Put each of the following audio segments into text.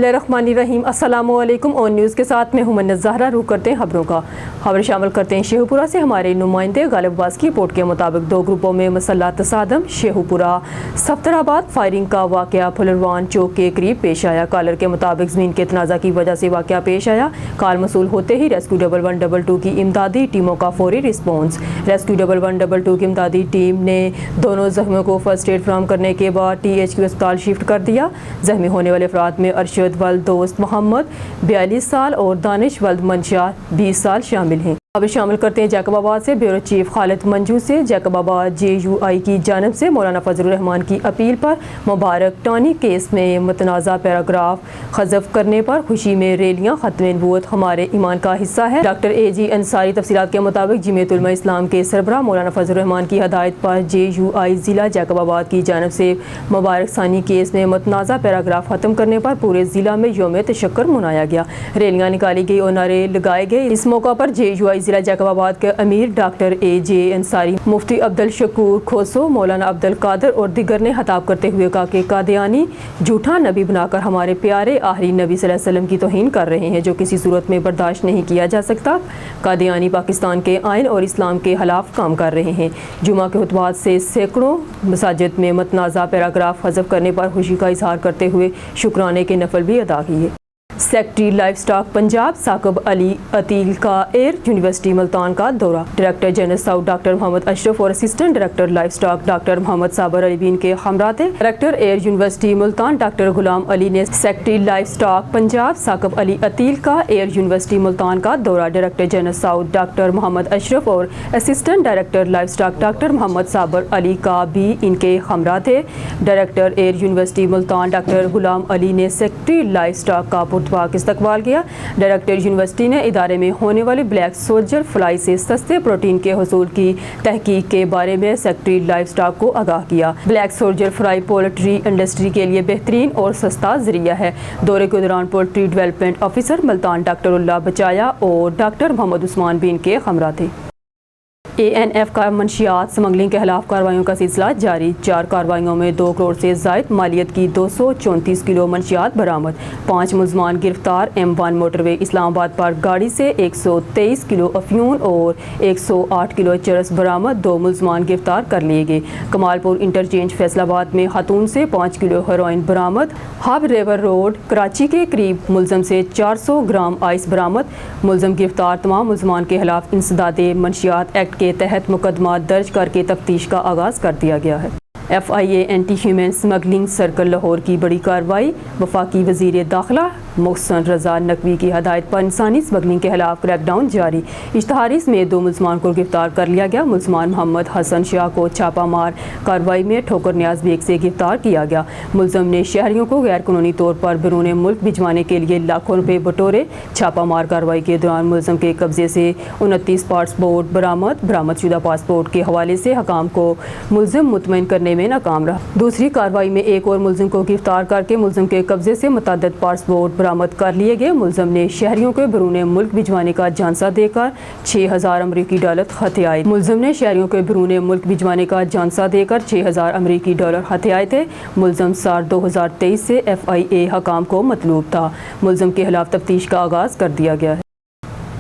बिस्मिल्लाहिर्रहमानिर्रहीम। अस्सलामु अलैकुम। ऑन न्यूज़ के साथ मैं हूं मन्नत ज़हरा। रुख करते हैं खबरों का। खबर शामिल करते हैं शेखुपुरा से। हमारे नुमाइंदे गालिब अब्बास की रिपोर्ट के मुताबिक दो ग्रुपों में मसल्लह तसादम। शेखुपुरा सफ्तराबाद फायरिंग का वाक़या फुलरवान चौक के करीब पेश आया। कॉलर के मुताबिक ज़मीन के तनाज़ा की वजह से वाक़या पेश आया। कॉल मसूल होते ही रेस्क्यू 1122 की इमदादी टीमों का फौरी रिस्पॉन्स। रेस्क्यू 1122 की इमदादी टीम ने दोनों जख्मियों को फर्स्ट एड फराहम करने के बाद THQ अस्पताल शिफ्ट कर दिया। जख्मी होने वाले अफराद में अरशद वल्द दोस्त मोहम्मद 42 साल और दानिश वल्द मंशा 20 साल शामिल हैं। अब शामिल करते हैं जैकबाबाद से। ब्यूरो चीफ खालिद मंजू से जैकबाबाद JUI की जानब से मौलाना फजलुर रहमान की अपील पर मुबारक टानी केस में मुतनाज़ा पैराग्राफ हज़फ करने पर खुशी में रैलियाँ। खत्म नबूवत हमारे ईमान का हिस्सा है। डॉक्टर AG अंसारी तफसीलात के मुताबिक जमीयत उलमा इस्लाम के सरबराह मौलाना फजलुर रहमान की हदायत पर JUI ज़िला जैकबाबाद की जानब से मुबारक सानी केस में मुतनाज़ा पैराग्राफ ख़त्म करने पर पूरे ज़िला में यौम तशक्कुर मनाया गया। रैलियाँ निकाली गई और नारे लगाए गए। इस मौका पर JUI ज़िला जैकबाबाद के अमीर डॉक्टर AJ अंसारी, मुफ्ती अब्दुल शकूर खोसो, मौलाना अब्दुल कादर और दिगर ने खिताब करते हुए कहा कि कादियानी झूठा नबी बनाकर हमारे प्यारे आखिरी नबी सल्लल्लाहु अलैहि वसल्लम की तौहीन कर रहे हैं, जो किसी सूरत में बर्दाश्त नहीं किया जा सकता। कादियानी पाकिस्तान के आइन और इस्लाम के खिलाफ काम कर रहे हैं। जुमा के खुतबात से सैकड़ों मसाजिद में मुतनाज़ा पैराग्राफ हज़फ करने पर खुशी का इजहार करते हुए शुक्राने के नफल भी अदा किए। Secretary life stock Punjab Saqib Ali Ateel का एयर यूनिवर्सिटी मुल्तान का दौरा। Director general south doctor Muhammad Ashraf और assistant director life stock doctor Muhammad Sabir Ali बीन के हमरा थे। Director air university Multan doctor Ghulam Ali ने secretary life stock Punjab Saqib Ali Ateel का एयर यूनिवर्सिटी मुल्तान का दौरा। Director general south doctor Muhammad Ashraf और assistant director life stock doctor Muhammad Sabir Ali का भी इनके हमरा थे। Director air university Multan doctor Ghulam Ali ने सेक्रेटरी लाइफ स्टॉक का इस्तकबाल किया। डायरेक्टर यूनिवर्सिटी ने इदारे में होने वाली ब्लैक सोल्जर फ्लाई से सस्ते प्रोटीन के हुसूल की तहकीक के बारे में सेक्रेटरी लाइफ स्टॉक को आगाह किया। Black soldier fly poultry industry के लिए बेहतरीन और सस्ता जरिया है। दौरे के दौरान poultry development officer Multan doctor Ullah बचाया और डॉक्टर मोहम्मद उस्मान बिन के हमरा थे। ANF का मंशियात स्मगलिंग के खिलाफ कार्रवाइयों का सिलसिला जारी। 4 कार्रवाइयों में 2 करोड़ से ज़ायद मालियत की 234 किलो मंशियात बरामद। 5 मुलजमान गिरफ्तार। M1 मोटरवे इस्लामाबाद पर गाड़ी से 123 किलो अफ्यून और 108 किलो चरस बरामद। 2 मुलजमान गिरफ्तार कर लिए गए। कमालपुर इंटरचेंज फैसलाबाद में खातून से 5 किलो हेरोइन बरामद। हब रिवर रोड कराची के करीब मुलजम से 400 ग्राम आइस बरामद। मुलजम गिरफ्तार। तमाम मुलजमान के खिलाफ इंसदादे मंशियात एक्ट के तहत मुकदमा दर्ज करके तफ्तीश का आगाज कर दिया गया है। FIA anti human smuggling circle Lahore की बड़ी कार्रवाई। वफाकी वजीर दाखिला मोहसिन रजा नकवी की हदायत पर इंसानी स्मगलिंग के खिलाफ क्रैकडाउन जारी। इश्तहारीस में 2 मुलजमान को गिरफ्तार कर लिया गया। मुलजमान मोहम्मद हसन शाह को छापा मार कार्रवाई में ठोकर न्याज बेग से गिरफ्तार किया गया। मुलजम ने शहरियों को गैर कानूनी तौर पर बैरून मुल्क भिजवाने के लिए लाखों रुपए बटोरे। छापा मार कार्रवाई के दौरान मुलजम के कब्जे से 29 पासपोर्ट बरामदशुदा पासपोर्ट के हवाले से हकाम को मुलजिम मुतमईन करने में नाकाम रहा। दूसरी कार्रवाई में एक और मुलजिम को गिरफ्तार करके मुलजिम के कब्जे से मुतअद्दिद पासपोर्ट बरामद कर लिए गए। मुलजिम ने शहरियों को बैरून मुल्क भिजवाने का झांसा देकर 6000 अमरीकी डॉलर हथियाए। मुलजिम ने शहरियों को बैरून मुल्क भिजवाने का झांसा देकर 6000 अमरीकी डॉलर हथियाए थे। मुलजिम साल 2023 से FIA हकाम को मतलूब था। मुलजिम के खिलाफ तफ्तीश का आगाज कर दिया गया है।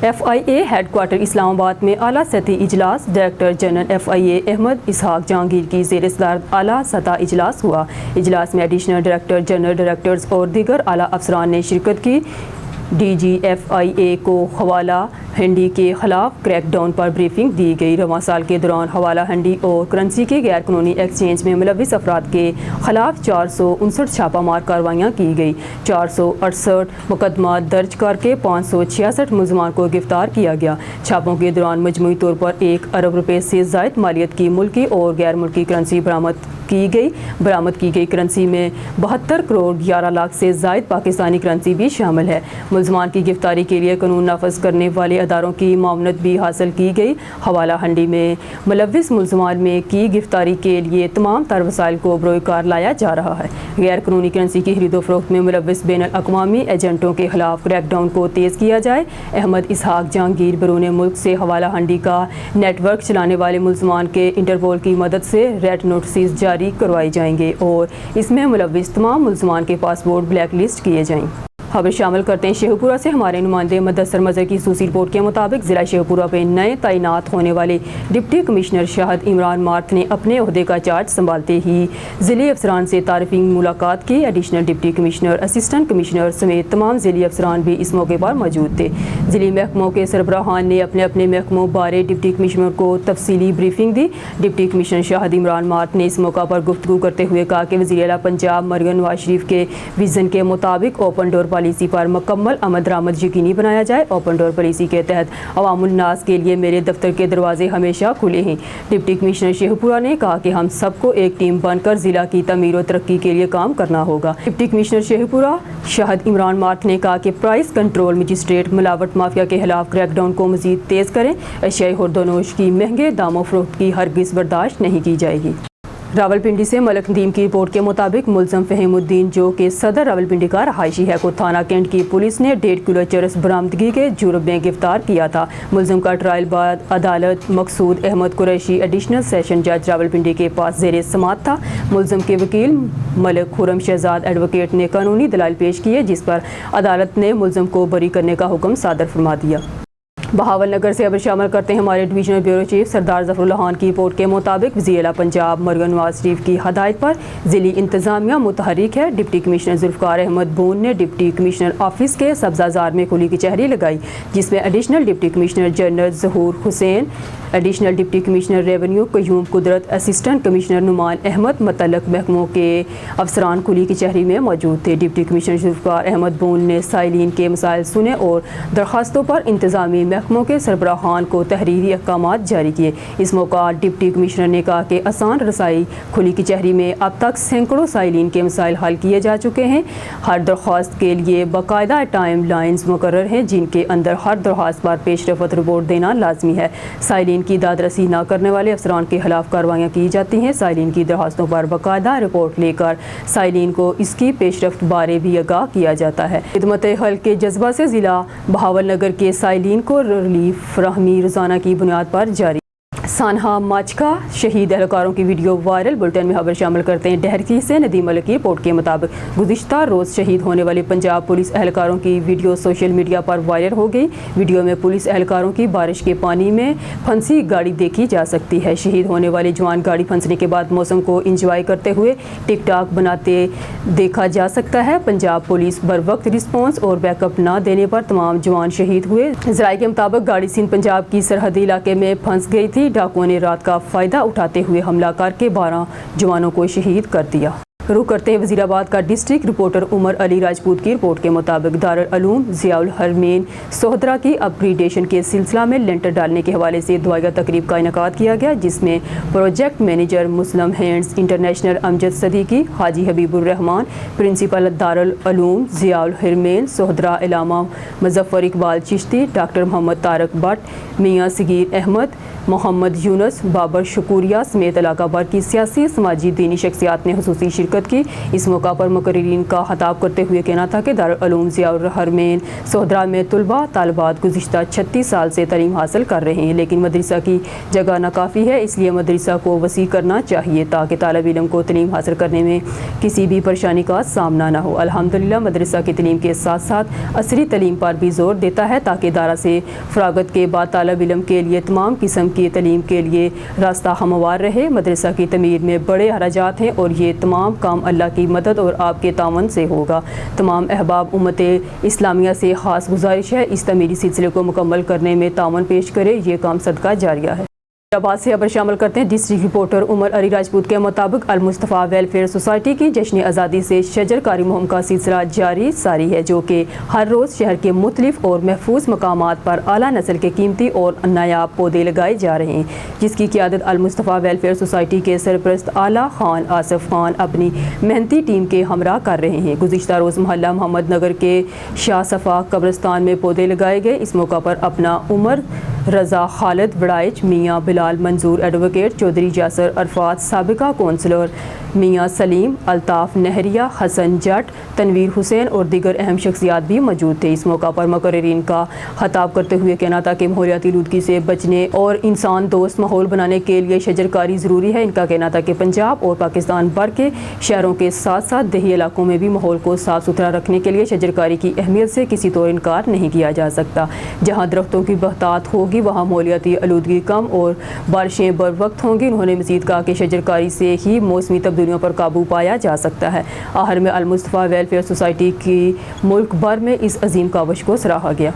FIA हेडक्वार्टर इस्लामाबाद में आला सतही इजलास। डायरेक्टर जनरल FIA अहमद इसहाक जहांगीर की ज़ेर सदारत आला सतह इजलास हुआ। इजलास में एडिशनल डायरेक्टर जनरल डायरेक्टर्स और दीगर आला अफसरान ने शिरकत की। DG FIA को हवाला हंडी के खिलाफ क्रैकडाउन पर ब्रीफिंग दी गई। रवां साल के दौरान हवाला हंडी और करेंसी के गैर कानूनी एक्सचेंज में मुलविस अफराद के खिलाफ 459 छापा मार कार्रवाइयाँ की गई। 468 मुकदमा दर्ज करके 566 मुलजमान को गिरफ्तार किया गया। छापों के दौरान मजमूई तौर पर 1 अरब रुपए से ज़ायद मालियत की मुल्की और गैर मुल्की करेंसी बरामद की गई। बरामद की गई करेंसी में 72 करोड़ 11 लाख से ज़ायद पाकिस्तानी करेंसी भी शामिल है। मुलजमान की गिरफ्तारी के लिए कानून नाफज करने वाले अदारों की मामनत भी हासिल की गई। हवाला हंडी में मुलविस मुलजमान में की गिरफ्तारी के लिए तमाम तर वसाइल को बरोकार लाया जा रहा है। गैर कानूनी करेंसी की खरीदो फरोख्त में मुलविस बैन अक़वामी एजेंटों के खिलाफ क्रैकडाउन को तेज़ किया जाए। अहमद इसहाक जहांगीर बैरून मुल्क से हवाला हंडी का नेटवर्क चलाने वाले मुलजमान के इंटरपोल की मदद से रेड नोटिस जारी करवाए जाएंगे और इसमें मुलविस तमाम मुलजमान के पासपोर्ट ब्लैक लिस्ट किए जाएंगे। खबर शामिल करते हैं शेखपुरा से हमारे नुमाइंदे मुदस्सर मजहर की खसूसी रिपोर्ट के मुताबिक जिला शेखपुरा में नए तैनात होने वाले डिप्टी कमिश्नर शाहिद इमरान मार्थ ने अपने ओहदे का चार्ज संभालते ही जिले अफसरान से तारीफी मुलाकात की। Additional deputy commissioner, assistant commissioner समेत तमाम जिले अफसरान भी इस मौके पर मौजूद थे। जिले महकमों के सरबराहान ने अपने अपने महकमों बारे डिप्टी कमिश्नर को तफसीली ब्रीफिंग दी। डिप्टी कमिश्नर शाहिद इमरान मार्थ ने इस मौका पर गुफ्तगू करते हुए कहा कि वज़ीर आला पंजाब मरहम नवाज शरीफ के विजन के मुताबिक ओपन डोर पॉलिसी पर मुकम्मल अमल दरामद यकीनी बनाया जाए। ओपन डोर पॉलिसी के तहत अवामुल नास के लिए मेरे दफ्तर के दरवाजे हमेशा खुले हैं। डिप्टी कमिश्नर शेखपुरा ने कहा कि हम सबको एक टीम बनकर जिला की तमीर और तरक्की के लिए काम करना होगा। डिप्टी कमिश्नर शेखपुरा शाहिद इमरान मार्थ ने कहा कि प्राइस कंट्रोल मजिस्ट्रेट मिलावट माफिया के खिलाफ क्रैकडाउन को मजीद तेज़ करें। एशियाई खुर्दोनोश की महंगे दामों फरोख्त की हरगिज़ बर्दाश्त नहीं की जाएगी। रावलपिंडी से मलक नदीम की रिपोर्ट के मुताबिक मुलजम फहीमुद्दीन जो कि सदर रावलपिंडी का रहायशी है को थाना कैंट की पुलिस ने 1.5 किलो चरस बरामदगी के जुर्म में गिरफ्तार किया था। मुलजम का ट्रायल बाद अदालत मकसूद अहमद कुरैशी एडिशनल सेशन जज रावलपिंडी के पास ज़ेरे समाअत था। मुलजम के वकील मलिक खुरम शहजाद एडवोकेट ने कानूनी दलाइल पेश किए, जिस पर अदालत ने मुलजम को बरी करने का हुक्म सादर फरमा दिया। बहावल नगर से खबर शामिल करते हैं हमारे डिवीजनल ब्यूरो चीफ सरदार ज़फरुल्लाह खान की रिपोर्ट के मुताबिक वज़ीर आला पंजाब मरहम नवाज शरीफ की हदायत पर ज़िली इंतज़ामिया मुतहरिक है। डिप्टी कमिश्नर जुल्फ़कार अहमद बून ने डिप्टी कमिश्नर ऑफिस के सब्ज़ाज़ार में खुली कचहरी लगाई, जिसमें additional deputy commissioner general Zahoor Hussain, additional deputy commissioner revenue Qayyum Qudrat, assistant commissioner Noman Ahmed मतल्लक महकमों के अफसरान खुली कचहरी में मौजूद थे। डिप्टी कमिश्नर जुल्फ़कार अहमद बून ने साइलिन के मसाइल सुने और दरखास्तों पर इंतज़ामी महकमों के सरबराहान को तहरीरी अहकाम जारी किए। इस मौका डिप्टी कमिश्नर ने कहा कि आसान रसाई खुली कचहरी में अब तक सैकड़ों साइलिन के मसाइल हल किए जा चुके हैं। हर दरख्वास्त के लिए बाकायदा टाइम लाइन्स मुकर्रर हैं, जिनके अंदर हर दरख्वास्त पर पेशरफ्त रिपोर्ट देना लाजमी है। साइलिन की दादरसी न करने वाले अफसरान के खिलाफ कार्रवाइयाँ की जाती हैं। साइलिन की दरख्वास्तों पर बाकायदा रिपोर्ट लेकर साइलिन को इसकी पेशरफ्त बारे भी आगाह किया जाता है। खिदमत खल्क के जज्बा से ज़िला बहावल नगर के साइलिन को रिलीफ फराहमी रोज़ाना की बुनियाद पर जारी। सानहा माचका शहीद एहलकारों की वीडियो वायरल। बुलेटिन में खबर शामिल करते हैं डहरकी से नदीम मलिक की रिपोर्ट के मुताबिक गुज़िश्ता रोज़ शहीद होने वाले पंजाब पुलिस एहलकारों की वीडियो सोशल मीडिया पर वायरल हो गई। वीडियो में पुलिस एहलकारों की बारिश के पानी में फंसी गाड़ी देखी जा सकती है। शहीद होने वाले जवान गाड़ी फंसने के बाद मौसम को इंजॉय करते हुए टिक टाक बनाते देखा जा सकता है। पंजाब पुलिस बर वक्त रिस्पॉन्स और बैकअप न देने पर तमाम जवान शहीद हुए। ज़राए के मुताबिक गाड़ी सिंध पंजाब की सरहदी इलाके में फंस गई थी। डाकुओं ने रात का फ़ायदा उठाते हुए हमला करके 12 जवानों को शहीद कर दिया। रुख करते हैं वज़ीराबाद का डिस्ट्रिक्ट रिपोर्टर उमर अली राजपूत की रिपोर्ट के मुताबिक दारुल उलूम ज़ियाउल हरमैन सोहदरा की अपग्रेडेशन के सिलसिला में लेंटर डालने के हवाले से दुआया तकरीब का इनेकाद किया गया, जिसमें प्रोजेक्ट मैनेजर मुस्लिम हैंड्स इंटरनेशनल अमजद सदीकी, हाजी हबीबुर रहमान, प्रिंसिपल दारुल उलूम ज़ियाउल हरमैन सोहदरा इलामा मुजफ्फर इकबाल चिश्ती, डॉक्टर मोहम्मद तारक भट्ट, मियाँ सगीर अहमद, मोहम्मद यूनुस, बाबर शकूरिया समेत इलाका भर की सियासी समाजी दीनी शख्सियात ने खुसूसी शिरकत की। इस मौका पर मुकर्रीरीन का खिताब करते हुए कहना था कि दारुल उलूम ज़ियाउल हरमैन सोहदरा में तलबा तालिबात गुज़िश्ता 36 साल से तालीम हासिल कर रहे हैं, लेकिन मदरसा की जगह नाकाफ़ी है। इसलिए मदरसा को वसी करना चाहिए ताकि तालिब इल्म को तालीम हासिल करने में किसी भी परेशानी का सामना न हो। अल्हम्दुलिल्लाह मदरसा की तालीम के साथ साथ असरी तालीम पर भी जोर देता है ताकि दारा से फरागत के बाद तालिब इल्म के लिए तमाम किस्म की तालीम के लिए रास्ता हमवार रहे। मदरसा की तमीर में बड़े अखराजात हैं और ये तमाम काम अल्लाह की मदद और आपके तावन से होगा। तमाम अहबाब उम्मत इस्लामिया से ख़ास गुजारिश है, इस तमीरी सिलसिले को मुकम्मल करने में तावन पेश करे। ये काम सदका जारिया है। हैदराबाद से खबर शामिल करते हैं डिस्ट्रिक्ट रिपोर्टर उमर अली राजपूत के मुताबिक अल मुस्तफ़ा वेलफेयर सोसाइटी की जश्न आज़ादी से शजरकारी मुहिम का सिलसिला जारी सारी है, जो कि हर रोज़ शहर के मुख्तलिफ और महफूज मकामात पर आला नस्ल के कीमती और नायाब पौधे लगाए जा रहे हैं, जिसकी क़ियादत अल मुस्तफ़ा वेलफेयर सोसाइटी के सरपरस्त आला खान आसिफ खान अपनी मेहनती टीम के हमरा कर रहे हैं। गुज़िश्ता रोज़ मोहल्ला मोहम्मद नगर के शाह सफ़ा कब्रिस्तान में पौधे लगाए गए। इस मौका पर अपना उमर रज़ा खालिद बड़ाइच, मियाँ बिलाल मंजूर एडवोकेट, चौधरी जासर अरफात साबिका कौंसलर, میاں سلیم، الطاف نہریہ، حسن جٹ، تنویر حسین اور دیگر اہم شخصیات بھی موجود تھے۔ اس موقع پر مقررین کا خطاب کرتے ہوئے کہنا تھا کہ ماحولیاتی آلودگی سے بچنے اور انسان دوست ماحول بنانے کے لیے شجرکاری ضروری ہے۔ ان کا کہنا تھا کہ پنجاب اور پاکستان بھر کے شہروں کے ساتھ ساتھ دیہی علاقوں میں بھی ماحول کو صاف ستھرا رکھنے کے لیے شجرکاری کی اہمیت سے کسی طور انکار نہیں کیا جا سکتا۔ جہاں درختوں کی بہتات ہوگی وہاں ماحولیاتی آلودگی کم اور بارشیں بر وقت ہوں گی۔ انہوں نے مزید کہا کہ شجرکاری سے ہی موسمی تبدیلیوں پر قابو پایا جا سکتا ہے۔ آخر میں المصطفیٰ ویلفیئر سوسائٹی کی ملک بھر میں اس عظیم کاوش کو سراہا گیا۔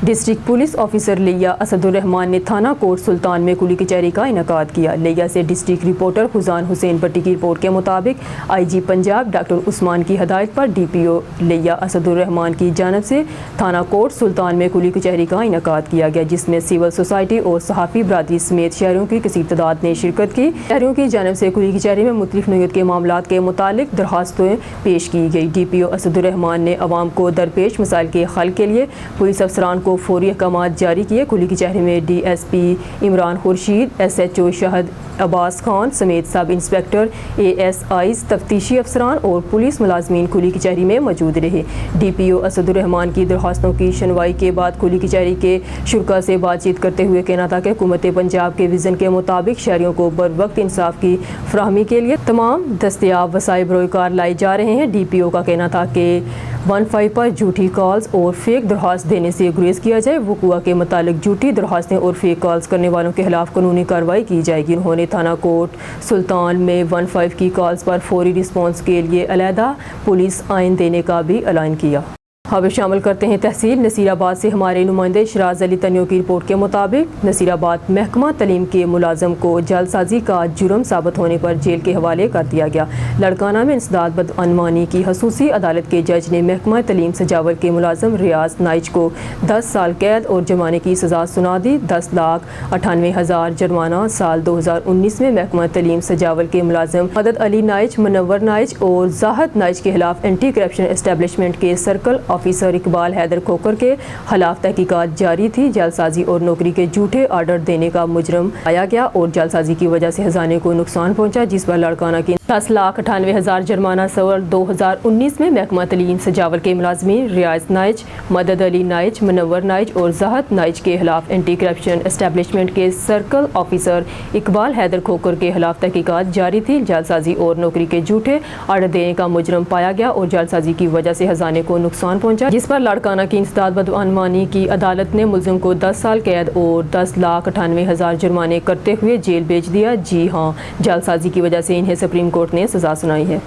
ڈسٹرکٹ پولیس آفیسر لیا اسد الرحمان نے تھانہ کوٹ سلطان میں کھلی کچہری کا انعقاد کیا۔ لیا سے ڈسٹرکٹ رپورٹر خزان حسین بٹی کی رپورٹ کے مطابق آئی جی پنجاب ڈاکٹر عثمان کی ہدایت پر ڈی پی او لیا اسد الرحمان کی جانب سے تھانہ کوٹ سلطان میں کھلی کچہری کا انعقاد کیا گیا، جس میں سول سوسائٹی اور صحافی برادری سمیت شہریوں کی کثیر تعداد نے شرکت کی۔ شہریوں کی جانب سے کھلی کچہری میں مختلف نوعیت کے معاملات کے متعلق درخواستیں پیش کی گئی۔ ڈی پی او اسد الرحمان نے عوام کو درپیش مسائل کے حل کے لیے پولیس افسران کو فوری احکامات جاری کیے۔ کھلی کچہری میں D S P Imran Khurshid, S H O Shahid Abbas Khan سمیت sub inspector, A S Is, تفتیشی افسران اور پولیس ملازمین کھلی کچہری میں موجود رہے۔ ڈی پی او اسد الرحمان کی درخواستوں کی سنوائی کے بعد کھلی کچہری کے شرکاء سے بات چیت کرتے ہوئے کہنا تھا کہ حکومت پنجاب کے وژن کے مطابق شہریوں کو بر وقت انصاف کی فراہمی کے لیے تمام دستیاب وسائل بروئے کار لائے جا رہے ہیں۔ ڈی پی او کا کہنا تھا کہ 15 پر جھوٹی کالز اور فیک درخواست دینے سے گریز کیا جائے۔ وقوع کے متعلق جھوٹی درخواستیں اور فیک کالز کرنے والوں کے خلاف قانونی کارروائی کی جائے گی۔ انہوں نے تھانہ کوٹ سلطان میں 15 کی کالز پر فوری رسپانس کے لیے علیحدہ پولیس آئین دینے کا بھی اعلان کیا۔ خبر شامل کرتے ہیں تحصیل نصیر آباد سے ہمارے نمائندے شراز علی تنیو کی رپورٹ کے مطابق نصیر آباد محکمہ تعلیم کے ملازم کو جعل سازی کا جرم ثابت ہونے پر جیل کے حوالے کر دیا گیا۔ لڑکانہ میں انسداد بدعنوانی کی خصوصی عدالت کے جج نے محکمہ تعلیم سجاول کے ملازم ریاض نائچ کو 10 سال قید اور جرمانے کی سزا سنا دی۔ 10,98,000 جرمانہ۔ سال 2019 میں محکمہ تعلیم سجاول کے ملازم مدد علی نائچ، منور نائچ اور زاہد نائچ کے خلاف اینٹی کرپشن اسٹیبلشمنٹ کے سرکل آفیسر اقبال حیدر کھوکر کے خلاف تحقیقات جاری تھی۔ جعل سازی اور نوکری کے جھوٹے آرڈر دینے کا مجرم پایا گیا اور جعل سازی کی وجہ سے خزانے کو نقصان پہنچا، جس پر لڑکانہ کی 10,98,000 جرمانہ۔ سال 2019 میں محکمہ تعلیم سجاول کے ملازمین ریاض نائچ، مدد علی نائچ، منور نائچ اور زاہد نائچ کے خلاف اینٹی کرپشن اسٹیبلشمنٹ کے سرکل آفیسر اقبال حیدر کھوکر کے خلاف تحقیقات جاری تھی۔ جعل سازی اور نوکری کے جھوٹے آرڈر دینے کا مجرم پایا گیا اور جعل سازی کی وجہ سے خزانے کو نقصان پہنچا، جس پر لڑکانہ کی انسداد بدعنوانی کی عدالت نے ملزم کو 10 سال قید اور 10,98,000 جرمانے کرتے ہوئے جیل بھیج دیا۔ جی ہاں، جعل سازی کی وجہ سے انہیں سپریم کورٹ نے سزا سنائی ہے۔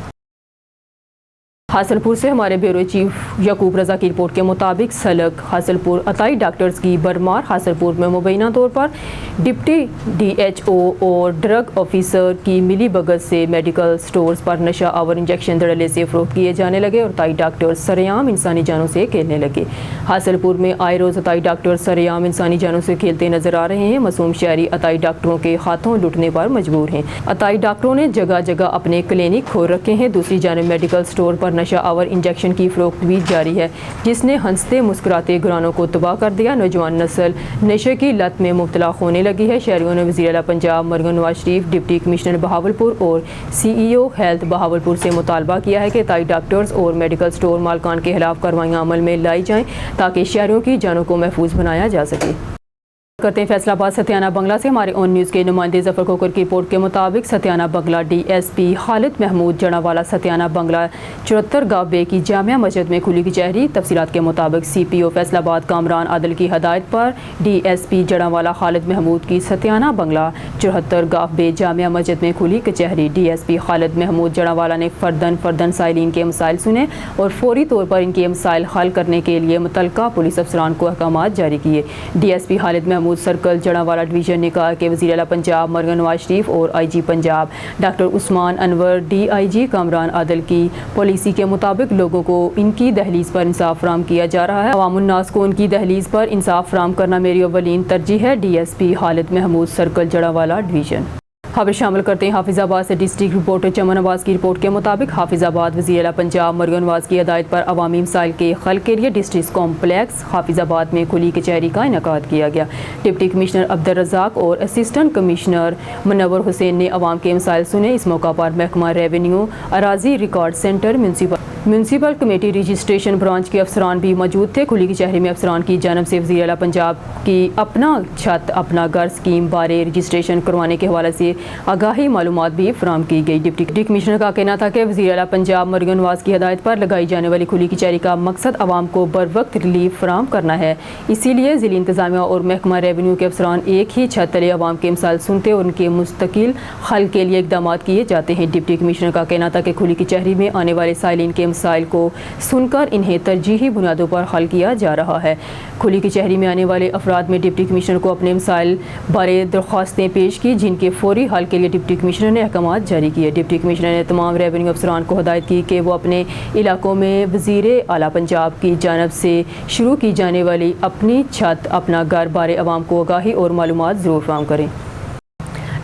حاصل پور سے ہمارے بیورو چیف یعقوب رضا کی رپورٹ کے مطابق سلک حاصل پور عطائی ڈاکٹرز کی برمار۔ حاصل پور میں مبینہ طور پر ڈپٹی ڈی ایچ او اور ڈرگ آفیسر کی ملی بھگت سے میڈیکل سٹورز پر نشہ آور انجیکشن دھڑلے سے فروخت کیے جانے لگے اور عطائی ڈاکٹرز سرعام انسانی جانوں سے کھیلنے لگے۔ حاصل پور میں آئے روز عطائی ڈاکٹرز سرعام انسانی جانوں سے کھیلتے نظر آ رہے ہیں۔ معصوم شہری عطائی ڈاکٹروں کے ہاتھوں لٹنے پر مجبور ہیں۔ عطائی ڈاکٹروں نے جگہ جگہ اپنے کلینک کھول رکھے ہیں۔ دوسری جانب میڈیکل سٹور پر نشہ آور انجیکشن کی فروخت بھی جاری ہے، جس نے ہنستے مسکراتے گھرانوں کو تباہ کر دیا۔ نوجوان نسل نشے کی لت میں مبتلا ہونے لگی ہے۔ شہریوں نے وزیر اعلیٰ پنجاب مریم نواز شریف، ڈپٹی کمشنر بہاولپور اور سی ای او ہیلتھ بہاولپور سے مطالبہ کیا ہے کہ عطائی ڈاکٹرز اور میڈیکل سٹور مالکان کے خلاف کارروائیاں عمل میں لائی جائیں تاکہ شہریوں کی جانوں کو محفوظ بنایا جا سکے۔ کرتے ہیں فیصلہ آباد ستیانہ بنگلہ سے ہمارے اون نیوز کے نمائندے ظفر کھوکر کی رپورٹ کے مطابق ستیانہ بنگلہ ڈی ایس پی خالد محمود جڑاوالا ستیانہ بنگلہ 74 گاہ بے کی جامع مسجد میں کھلی کچہری۔ تفصیلات کے مطابق سی پی او فیصلہ آباد کامران عادل کی ہدایت پر ڈی ایس پی جڑاوالا خالد محمود کی ستیانہ بنگلہ 74 گاہ بے جامع مسجد میں کھلی کچہری۔ ڈی ایس پی خالد محمود جڑاوالا نے فردن سائلین کے مسائل سنے اور فوری طور پر ان کے مسائل حل کرنے کے لیے متعلقہ پولیس افسران کو احکامات جاری کیے۔ ڈی ایس پی خالد محمود سرکل جڑاوالا ڈویژن نے کہا کہ وزیر اعلیٰ پنجاب مریم نواز شریف اور I G Punjab doctor Usman Anwar, D I G Kamran Adil کی پالیسی کے مطابق لوگوں کو ان کی دہلیز پر انصاف فراہم کیا جا رہا ہے۔ عوام الناس کو ان کی دہلیز پر انصاف فراہم کرنا میری اولین ترجیح ہے۔ ڈی ایس پی خالد محمود سرکل جڑاوالا ڈویژن۔ खबर शामिल करते हैं हाफिज आबाद से। डिस्ट्रिक्ट रिपोर्टर चमन नवाज की रिपोर्ट के मुताबिक हाफिज आबाद वज़ीर आला पंजाब मरियम नवाज की हिदायत पर अवामी मसाइल के हल के लिए डिस्ट्रिक्ट कॉम्प्लेक्स हाफिज आबाद में खुली कचहरी का इनेकाद किया गया। डिप्टी कमिश्नर अब्दुल रज़ाक और असिस्टेंट कमिश्नर मुनव्वर हुसैन ने अवाम के मसाइल सुने। इस मौका पर महकमा रेवेन्यू, अराजी record centre, municipal committee, registration branch के अफसरान भी मौजूद थे। खुली कचहरी में अफसरान की जानब से वज़ीर आला पंजाब की अपना छत अपना घर स्कीम बारे रजिस्ट्रेशन करवाने के हवाले से आगाही मालूमात भी फराहम की गई। डिप्टी कमिश्नर का कहना था कि वज़ीर आला पंजाब मरियम नवाज की हिदायत पर लगाई जाने वाली खुली कचहरी का मकसद आवाम को बर वक्त रिलीफ फराहम करना है। इसीलिए ज़िली इंतज़ामिया और महकमा रेवेन्यू के अफसरान एक ही छत तले आवाम के मसाइल सुनते और उनके मुस्तकिल हल के लिए इक़दाम किए जाते हैं। डिप्टी कमिश्नर का कहना था कि खुली कचहरी में आने वाले साइलिन के मसाइल को सुनकर इन्हें तरजीही बुनियादों पर हल किया जा रहा है। खुली कचहरी में आने वाले अफराद में डिप्टी कमिश्नर को अपने मसाइल बारे दरख्वास्तें पेश की, जिनके फौरी हल के लिए डिप्टी कमिश्नर ने अहकाम जारी किए। डिप्टी कमिश्नर ने तमाम रेवेन्यू अफसरान को हिदायत की कि वो अपने इलाकों में वज़ीर आला पंजाब की जानब से शुरू की जाने वाली अपनी छत अपना घर बारे अवाम को आगाही और मालूमात ज़रूर फराहम करें।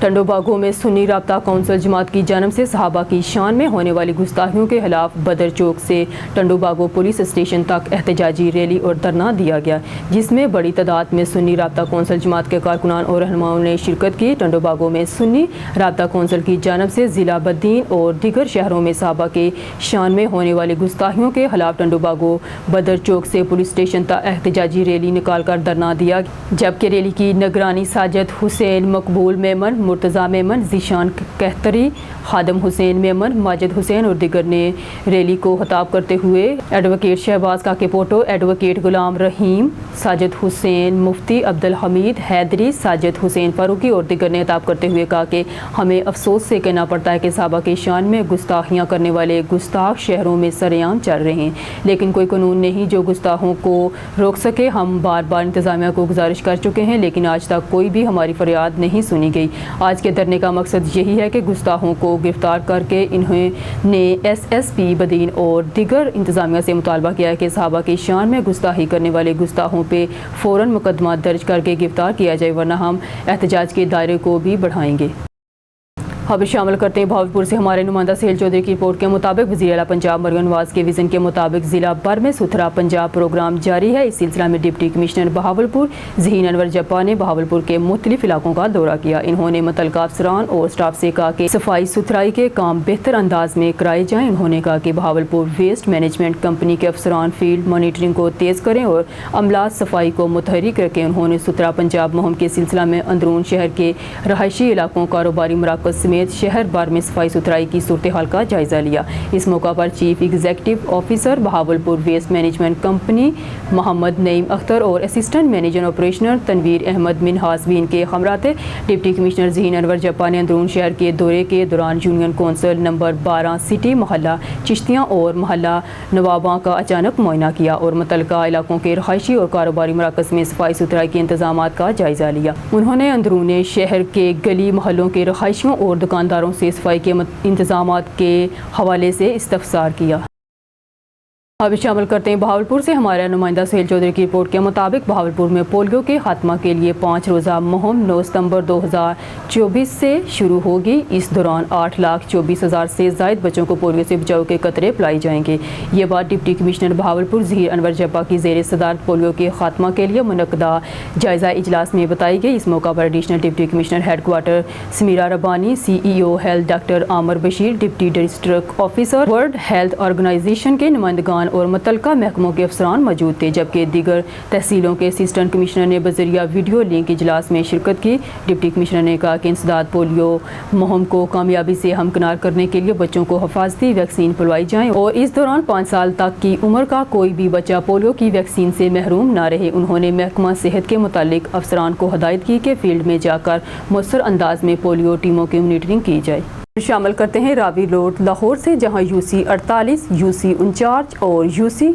टंडो बागों में सुन्नी राब्ता कौंसिल जमात की जानब से सहाबा की शान में होने वाली गुस्ताखियों के खिलाफ बदर चौक से टंडो बागों पुलिस स्टेशन तक एहतजाजी रैली और धरना दिया गया, जिसमें बड़ी तादाद में सुन्नी राब्ता कौंसिल जमात के कारकुनान और रहनुमाओं ने शिरकत की। टंडो बागों में सुन्नी राब्ता कौंसिल की जानब से ज़िला बद्दीन और दीगर शहरों में सहाबा के शान में होने वाली गुस्ताखियों के खिलाफ टंडो बागों बदर चौक से पुलिस स्टेशन तक एहतजाजी रैली निकाल कर धरना दिया, जबकि रैली की निगरानी साजिद हुसैन, मकबूल मेमन, मुर्तज़ा मेमन, ज़ीशान कहतरी, खादम हुसैन मेमन, माजिद हुसैन और दिगर ने रैली को खिताब करते हुए एडवोकेट शहबाज काके पोटो, एडवोकेट गुलाम रहीम, साजिद हुसैन मुफ्ती, अब्दुल हमीद हैदरी, साजिद हुसैन फारूकी और दिगर ने खिताब करते हुए कहा कि हमें अफसोस से कहना पड़ता है कि सहाबा के शान में गुस्ताखियाँ करने वाले गुस्ताख शहरों में सरेआम चल रहे हैं, लेकिन कोई कानून नहीं जो गुस्ताखों को रोक सके। हम बार बार इंतज़ामिया को गुजारिश कर चुके हैं, लेकिन आज तक कोई भी हमारी फरियाद नहीं सुनी गई। आज के धरने का मकसद यही है कि गुस्ताखों को गिरफ्तार करके इन्होंने SSP बदीन और दिगर इंतज़ामिया से मुतालबा किया है कि सहाबा की शान में गुस्ताखी करने वाले गुस्ताखों पे फ़ौरन मुकदमा दर्ज करके गिरफ्तार किया जाए, वरना हम एहतजाज के दायरे को भी बढ़ाएंगे। खबर शामिल करते हैं भावलपुर से। हमारे नुमाइंदा सहेल चौधरी की रिपोर्ट के मुताबिक वज़ीर आला पंजाब मरियम नवाज के विज़न के मुताबिक ज़िला भर में सुथरा पंजाब प्रोग्राम जारी है। इस सिलसिला में डिप्टी कमिश्नर बहावलपुर ज़हीन अनवर जप्पा ने बहावलपुर के मुख्तलिफ इलाकों का दौरा किया। इन्होंने मुतल्लिका अफसरान और स्टाफ से कहा कि सफाई सुथराई के काम बेहतर अंदाज में कराए जाएँ। उन्होंने कहा कि बहावलपुर वेस्ट मैनेजमेंट कंपनी के अफसरान फील्ड मॉनिटरिंग को तेज़ करें और अमला सफाई को मुतहरिक रखें। उन्होंने सुथरा पंजाब मुहिम के सिलसिला में अंदरून शहर के रहायशी इलाकों, कारोबारी मराकज़ समेत शहर भर में सफाई सुथराई की सूरत हाल का जायजा लिया। इस मौका पर chief executive officer Bahawalpur waste management company Muhammad Naeem Akhtar और assistant manager operational Tanveer Ahmed Minhas भी इनके हमरा थे। डिप्टी कमिश्नर ज़हीन अनवर जप्पा ने अंदरून शहर के दौरे के दौरान यूनियन कौंसिल नंबर 12 सिटी मोहल्ला चिश्तियाँ और मोहल्ला नवाबा का अचानक मुआयना किया और मुतल्लिका इलाकों के रहायशी और कारोबारी मराकज़ में सफाई सुथराई के इंतजाम का जायजा लिया। उन्होंने अंदरून शहर के गली मोहल्लों के रहायशियों और दुकानदारों से सफाई के इंतजाम के हवाले से इस्तफसार किया। अब शामिल करते हैं बहावलपुर से। हमारे नुमाइंदा सहेल चौधरी की रिपोर्ट के मुताबिक बहावलपुर में पोलियो के खात्मा के लिए 5 रोज़ा मुहिम 9 सितंबर 2024 से शुरू होगी। इस दौरान 8,24,000 से ज़ायद बच्चों को पोलियो से बचाव के कतरे पिलाए जाएंगे। ये बात डिप्टी कमिश्नर बहावलपुर ज़हीन अनवर जप्पा की ज़ेर सदारत पोलियो के खात्मा के लिए मुनक्कदा जायज़ा इजलास में बताई गई। इस मौका पर additional deputy commissioner headquarter Sameera Rabbani, CEO health doctor Amir Bashir, deputy district officer world health organisation के नुमाइंदगान और मुतल्लिका महकमों के अफसरान मौजूद थे, जबकि दीगर तहसीलों के असिस्टेंट कमिश्नर ने बजरिया वीडियो लिंक इजलास में शिरकत की। डिप्टी कमिश्नर ने कहा कि इंसदाद पोलियो मुहिम को कामयाबी से हमकिनार करने के लिए बच्चों को हिफाजती वैक्सीन पिलवाई जाए और इस दौरान 5 साल तक की उम्र का कोई भी बच्चा पोलियो की वैक्सीन से महरूम न रहे। उन्होंने महकमा सेहत के मुतालिक अफसरान को हिदायत की कि फील्ड में जाकर मौसर अंदाज में पोलियो टीमों की मॉनिटरिंग की जाए। शामिल करते हैं रावी रोड लाहौर से, जहां UC 48, UC 49 और UC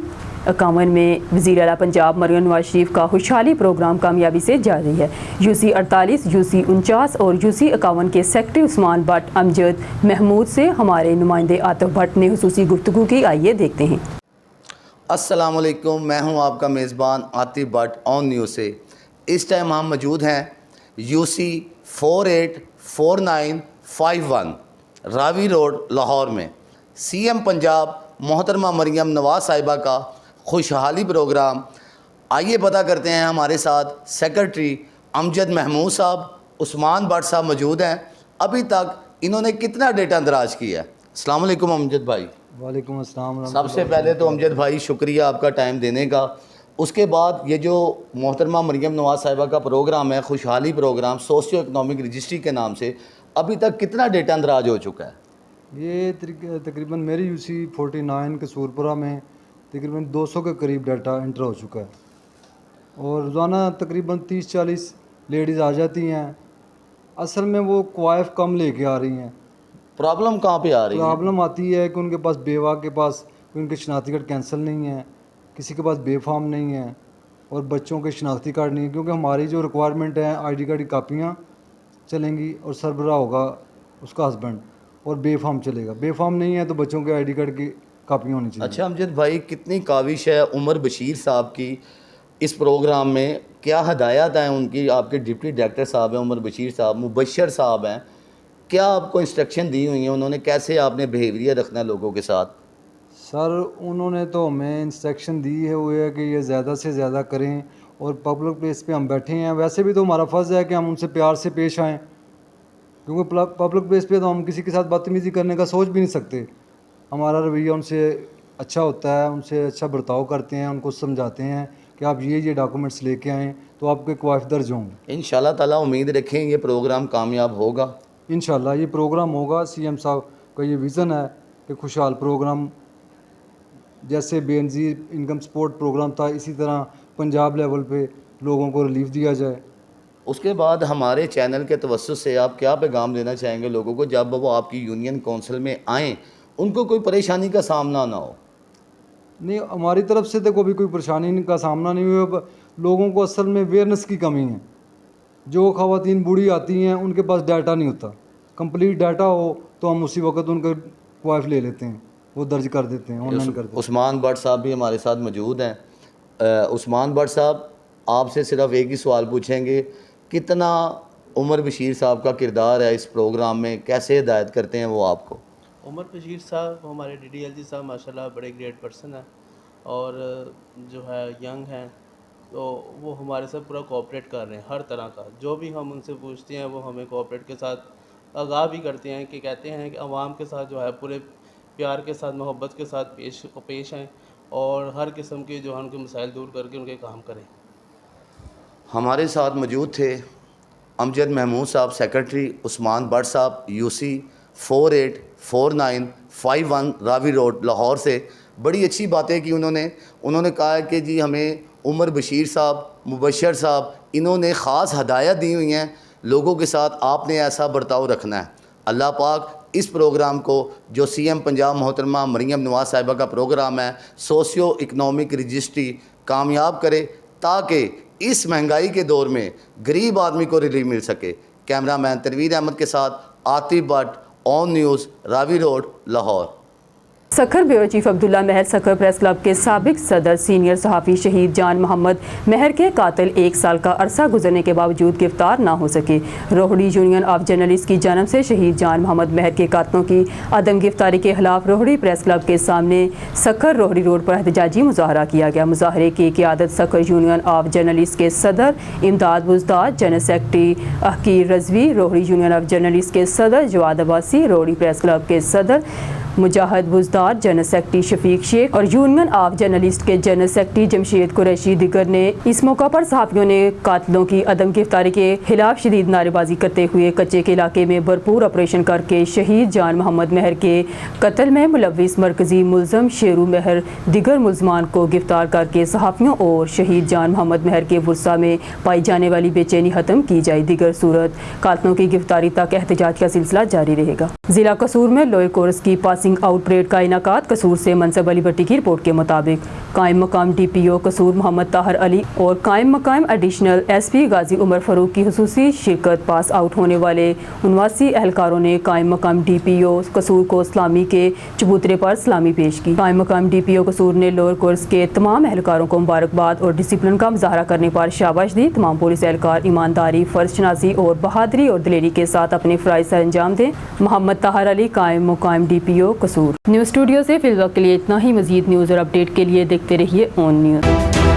51 में वज़ीर आला पंजाब मरियम नवाज शरीफ का खुशहाली प्रोग्राम कामयाबी से जारी है। UC 48, UC 49 और UC 51 के सेक्रेटरी उस्मान भट्ट अमजद महमूद से हमारे नुमाइंदे आतिफ भट्ट ने खुसूसी गुफ्तगू की। आइए देखते हैं। अस्सलाम वालेकुम, मैं हूं आपका मेज़बान आतिफ भट्ट ऑन न्यूज़ से। इस टाइम हम मौजूद हैं UC 48, 4951 راوی روڈ لاہور میں سی ایم پنجاب محترمہ مریم نواز صاحبہ کا خوشحالی پروگرام. آئیے پتہ کرتے ہیں. ہمارے ساتھ سیکرٹری امجد محمود صاحب، عثمان بٹ صاحب موجود ہیں. ابھی تک انہوں نے کتنا ڈیٹا اندراج کیا ہے؟ السلام علیکم امجد بھائی. وعلیکم السلام. سب سے پہلے تو امجد بھائی شکریہ آپ کا ٹائم دینے کا. اس کے بعد یہ جو محترمہ مریم نواز صاحبہ کا پروگرام ہے، خوشحالی پروگرام سوشیو اکنامک رجسٹری کے نام سے، ابھی تک کتنا ڈیٹا اندراج ہو چکا ہے؟ یہ تقریباً میری یوسی 49 قصورپورہ میں تقریباً 200 کے قریب ڈیٹا انٹر ہو چکا ہے، اور روزانہ تقریباً 30-40 لیڈیز آ جاتی ہیں. اصل میں وہ کوائف کم لے کے آ رہی ہیں. پرابلم کہاں پہ آ رہی ہے؟ پرابلم آتی ہے کہ ان کے پاس بیوہ کے پاس ان کے شناختی کارڈ کینسل نہیں ہے، کسی کے پاس بے فارم نہیں ہے، اور بچوں کے شناختی کارڈ نہیں ہے. کیونکہ ہماری جو ریکوائرمنٹ ہے آئی ڈی کارڈ کی کاپیاں چلیں گی، اور سربراہ ہوگا اس کا ہسبینڈ، اور بے فارم چلے گا. بے فارم نہیں ہے تو بچوں کے آئی ڈی کارڈ کی کاپیاں ہونی چاہیے. اچھا امجد بھائی، کتنی کاوش ہے عمر بشیر صاحب کی اس پروگرام میں؟ کیا ہدایات ہیں ان کی؟ آپ کے ڈپٹی ڈائریکٹر صاحب ہیں عمر بشیر صاحب، مبشر صاحب ہیں، کیا آپ کو انسٹرکشن دی ہوئی ہیں انہوں نے؟ کیسے آپ نے بیہیویئر رکھنا ہے لوگوں کے ساتھ؟ سر انہوں نے تو ہمیں انسٹرکشن دی ہوئی ہے کہ یہ زیادہ سے زیادہ کریں، اور پبلک پلیس پہ ہم بیٹھے ہیں. ویسے بھی تو ہمارا فرض ہے کہ ہم ان سے پیار سے پیش آئیں، کیونکہ پبلک پلیس پہ تو ہم کسی کے ساتھ بدتمیزی کرنے کا سوچ بھی نہیں سکتے. ہمارا رویہ ان سے اچھا ہوتا ہے، ان سے اچھا برتاؤ کرتے ہیں، ان کو سمجھاتے ہیں کہ آپ یہ ڈاکومنٹس لے کے آئیں تو آپ کے کوائف درج ہوں گے. انشاءاللہ تعالیٰ امید رکھیں یہ پروگرام کامیاب ہوگا. انشاءاللہ یہ پروگرام ہوگا. سی ایم صاحب کا یہ ویژن ہے کہ خوشحال پروگرام، جیسے بے نظیر انکم سپورٹ پروگرام تھا، اسی طرح پنجاب لیول پہ لوگوں کو ریلیف دیا جائے. اس کے بعد ہمارے چینل کے توسط سے آپ کیا پیغام دینا چاہیں گے لوگوں کو جب وہ آپ کی یونین کونسل میں آئیں، ان کو کوئی پریشانی کا سامنا نہ ہو؟ نہیں، ہماری طرف سے تو کوئی پریشانی کا سامنا نہیں ہوا. لوگوں کو اصل میں اویئرنیس کی کمی ہے. جو خواتین بوڑھی آتی ہیں ان کے پاس ڈیٹا نہیں ہوتا. کمپلیٹ ڈیٹا ہو تو ہم اسی وقت ان کا کوائف لے لیتے ہیں، وہ درج کر دیتے ہیں، آن لائن کر دیتے ہیں. عثمان بٹ صاحب بھی ہمارے ساتھ موجود ہیں. عثمان بٹ صاحب، آپ سے صرف ایک ہی سوال پوچھیں گے، کتنا عمر بشیر صاحب کا کردار ہے اس پروگرام میں؟ کیسے ہدایت کرتے ہیں وہ آپ کو؟ عمر بشیر صاحب ہمارے ڈی ڈی ایل جی صاحب ماشاءاللہ بڑے گریٹ پرسن ہیں، اور جو ہے ینگ ہیں، تو وہ ہمارے ساتھ پورا کوآپریٹ کر رہے ہیں. ہر طرح کا جو بھی ہم ان سے پوچھتے ہیں وہ ہمیں کوآپریٹ کے ساتھ آگاہ بھی کرتے ہیں، کہ کہتے ہیں کہ عوام کے ساتھ جو ہے پورے پیار کے ساتھ، محبت کے ساتھ پیش آئیں، اور ہر قسم کے جو ہے ان کے مسائل دور کر کے ان کے کام کریں. ہمارے ساتھ موجود تھے امجد محمود صاحب سیکرٹری، عثمان بٹ صاحب یوسی 484951 راوی روڈ لاہور سے. بڑی اچھی باتیں کی انہوں نے کہا کہ جی ہمیں عمر بشیر صاحب، مبشر صاحب، انہوں نے خاص ہدایت دی ہوئی ہیں لوگوں کے ساتھ آپ نے ایسا برتاؤ رکھنا ہے. اللہ پاک اس پروگرام کو جو سی ایم پنجاب محترمہ مریم نواز صاحبہ کا پروگرام ہے سوشیو اکنامک رجسٹری، کامیاب کرے، تاکہ اس مہنگائی کے دور میں غریب آدمی کو ریلیف مل سکے. کیمرہ مین تنویر احمد کے ساتھ Atif Butt, on news, Ravi road, Lahore. Sukkur bureau chief Abdullah Mehar Sukkur press club کے سابق صدر سینئر صحافی شہید جان محمد مہر کے قاتل 1 سال کا عرصہ گزرنے کے باوجود گرفتار نہ ہو سکے. روہڑی یونین آف جرنلسٹ کی جانب سے شہید جان محمد مہر کے قاتلوں کی عدم گرفتاری کے خلاف روہڑی پریس کلب کے سامنے سکھر روہڑی روڈ پر احتجاجی مظاہرہ کیا گیا. مظاہرے کی قیادت سکھر یونین آف جرنلسٹ کے صدر امداد بزدار، جنرل سیکرٹری حقیر Rizvi, Rohri union of journalist کے صدر جواد عباسی، روہڑی پریس کلب کے صدر مجاہد بزدار، جنرل سیکرٹری شفیق شیخ اور یونین آف جرنلسٹ کے جنرل سیکرٹری جمشید قریشی دیگر نے اس موقع پر صحافیوں نے قاتلوں کی عدم گرفتاری کے خلاف شدید نعرے بازی کرتے ہوئے کچے کے علاقے میں بھرپور آپریشن کر کے شہید جان محمد مہر کے قتل میں ملوث مرکزی ملزم شیرو مہر دیگر ملزمان کو گرفتار کر کے صحافیوں اور شہید جان محمد مہر کے ورثہ میں پائی جانے والی بے چینی ختم کی جائے. دیگر صورت قاتلوں کی گرفتاری تک احتجاج کا سلسلہ جاری رہے گا. ضلع قصور میں لوئے کورس کی پاسنگ آؤٹ پریڈ کا انعقاد قصور سے منصب علی بٹی کی رپورٹ کے مطابق قائم مقام ڈی پی او قصور محمد طاہر علی اور قائم مقام ایڈیشنل ایس پی غازی عمر فاروق کی خصوصی شرکت پاس آؤٹ ہونے والے 79 اہلکاروں نے قائم مقام ڈی پی او قصور کو اسلامی کے چبوترے پر سلامی پیش کی۔ قائم مقام ڈی پی او قصور نے لوئر کورس کے تمام اہلکاروں کو مبارکباد اور ڈسپلن کا مظاہرہ کرنے پر شاباش دی۔ تمام پولیس اہلکار ایمانداری، فرض شناسی اور بہادری اور دلیری کے ساتھ اپنے فرائض سر انجام دیں۔ محمد طاہر علی، قائم مقام ڈی پی او قصور۔ نیوز اسٹوڈیو سے فی الوقت کے لیے اتنا ہی۔ مزید نیوز اور اپڈیٹ کے لیے دیکھتے رہیے اون نیوز۔